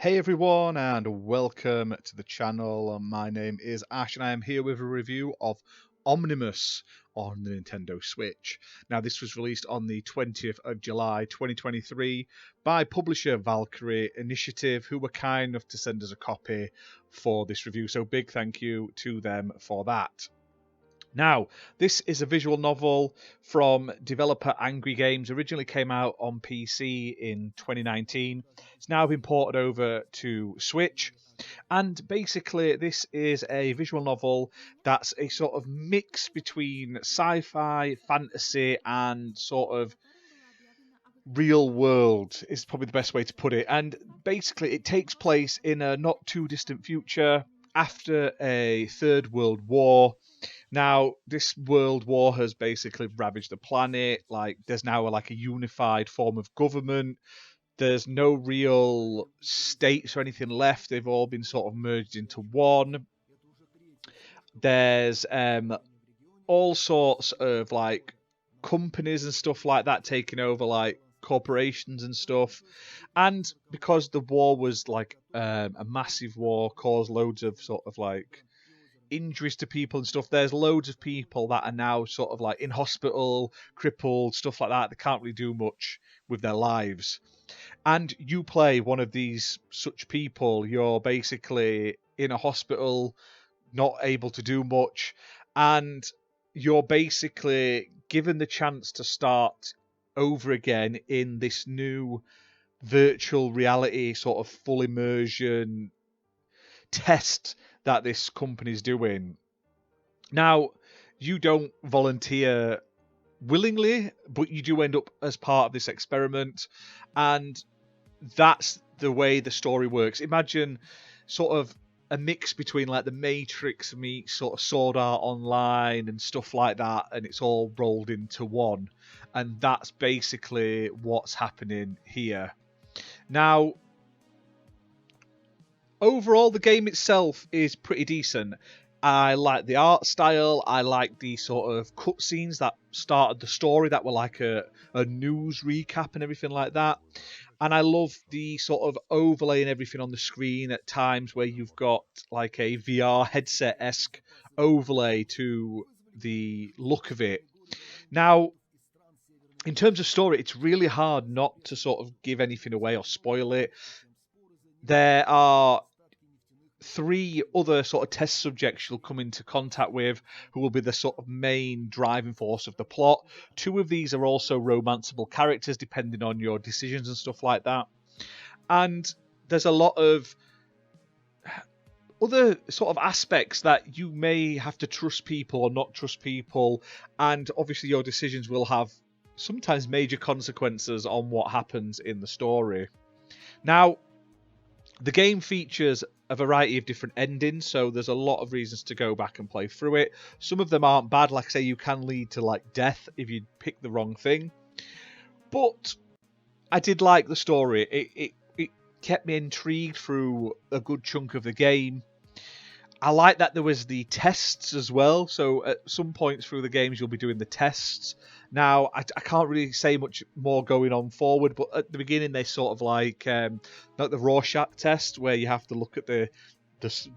Hey everyone, and welcome to the channel. My name is Ash, and I am here with a review of Omnimus on the Nintendo Switch. Now, this was released on the 20th of July 2023 by publisher Valkyrie Initiative, who were kind enough to send us a copy for this review. So, big thank you to them for that. Now, this is a visual novel from developer Angry Games. Originally came out on PC in 2019. It's now been ported over to Switch. And basically, this is a visual novel that's a sort of mix between sci-fi, fantasy, and sort of real world is probably the best way to put it. And basically, it takes place in a not too distant future after a Third World War. Now, this world war has basically ravaged the planet. Like, there's now a unified form of government. There's no real states or anything left. They've all been sort of merged into one. There's all sorts of companies and stuff like that taking over, like corporations and stuff. And because the war was a massive war, caused loads of sort of injuries to people and stuff, there's loads of people that are now sort of in hospital, crippled, stuff like that. They can't really do much with their lives. And you play one of these such people. You're basically in a hospital, not able to do much, and you're basically given the chance to start over again in this new virtual reality sort of full immersion test that this company's doing. Now, you don't volunteer willingly, but you do end up as part of this experiment, and that's the way the story works. Imagine sort of a mix between the Matrix meets sort of Sword Art Online and stuff like that, and it's all rolled into one, and that's basically what's happening here. Now, overall, the game itself is pretty decent. I like the art style. I like the sort of cutscenes that started the story that were like a news recap and everything like that. And I love the sort of overlay and everything on the screen at times where you've got like a VR headset-esque overlay to the look of it. Now, in terms of story, it's really hard not to sort of give anything away or spoil it. There are 3 other sort of test subjects you'll come into contact with who will be the sort of main driving force of the plot. 2 of these are also romanceable characters depending on your decisions and stuff like that. And there's a lot of other sort of aspects that you may have to trust people or not trust people, and obviously your decisions will have sometimes major consequences on what happens in the story. Now, the game features a variety of different endings, so there's a lot of reasons to go back and play through it. Some of them aren't bad. Like I say, you can lead to death if you pick the wrong thing. But I did like the story. It kept me intrigued through a good chunk of the game. I like that there was the tests as well. So at some points through the games, you'll be doing the tests. Now, I can't really say much more going on forward, but at the beginning, they sort of like the Rorschach test, where you have to look at the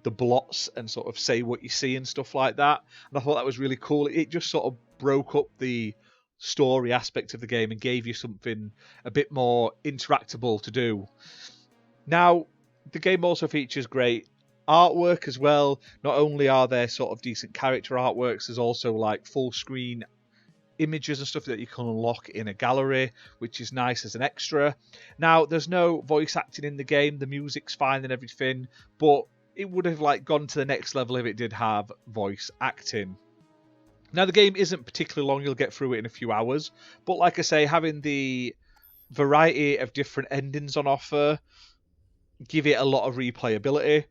blots and sort of say what you see and stuff like that. And I thought that was really cool. It just sort of broke up the story aspect of the game and gave you something a bit more interactable to do. Now, the game also features great artwork as well. Not only are there sort of decent character artworks, there's also full screen images and stuff that you can unlock in a gallery, which is nice as an extra. Now, there's no voice acting in the game. The music's fine and everything, but it would have gone to the next level if it did have voice acting. Now, the game isn't particularly long. You'll get through it in a few hours, but like I say, having the variety of different endings on offer give it a lot of replayability.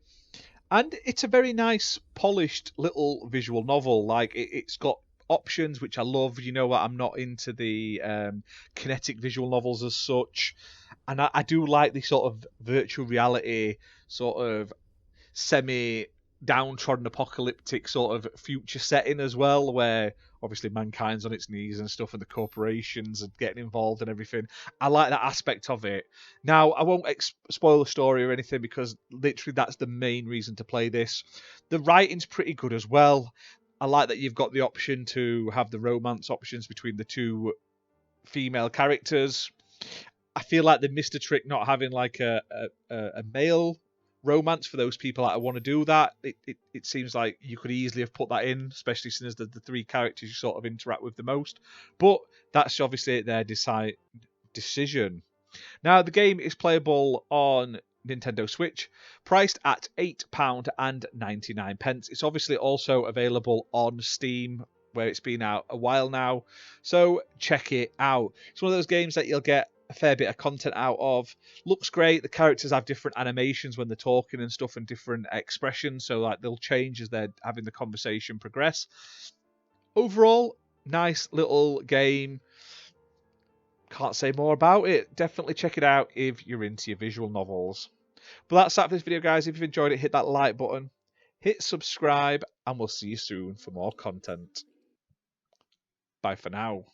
And it's a very nice, polished little visual novel. It's got options, which I love. You know what? I'm not into the kinetic visual novels as such. And I do like the sort of virtual reality, sort of semi downtrodden apocalyptic sort of future setting as well, where obviously mankind's on its knees and stuff, and the corporations are getting involved and everything. I like that aspect of it. Now, I won't spoil the story or anything, because literally that's the main reason to play this. The writing's pretty good as well. I like that you've got the option to have the romance options between the two female characters. I feel like they missed a trick not having like a male romance for those people that want to do that. It seems like you could easily have put that in, especially since the three characters you sort of interact with the most. But that's obviously their decision. Now, the game is playable on Nintendo Switch, priced at £8.99. It's obviously also available on Steam, where it's been out a while now, so check it out. It's one of those games that you'll get a fair bit of content out of. Looks great. The characters have different animations when they're talking and stuff, and different expressions, so like they'll change as they're having the conversation progress. Overall, nice little game. Can't say more about it. Definitely check it out if you're into your visual novels. But that's that for this video, guys. If you've enjoyed it, hit that like button, hit subscribe, and we'll see you soon for more content. Bye for now.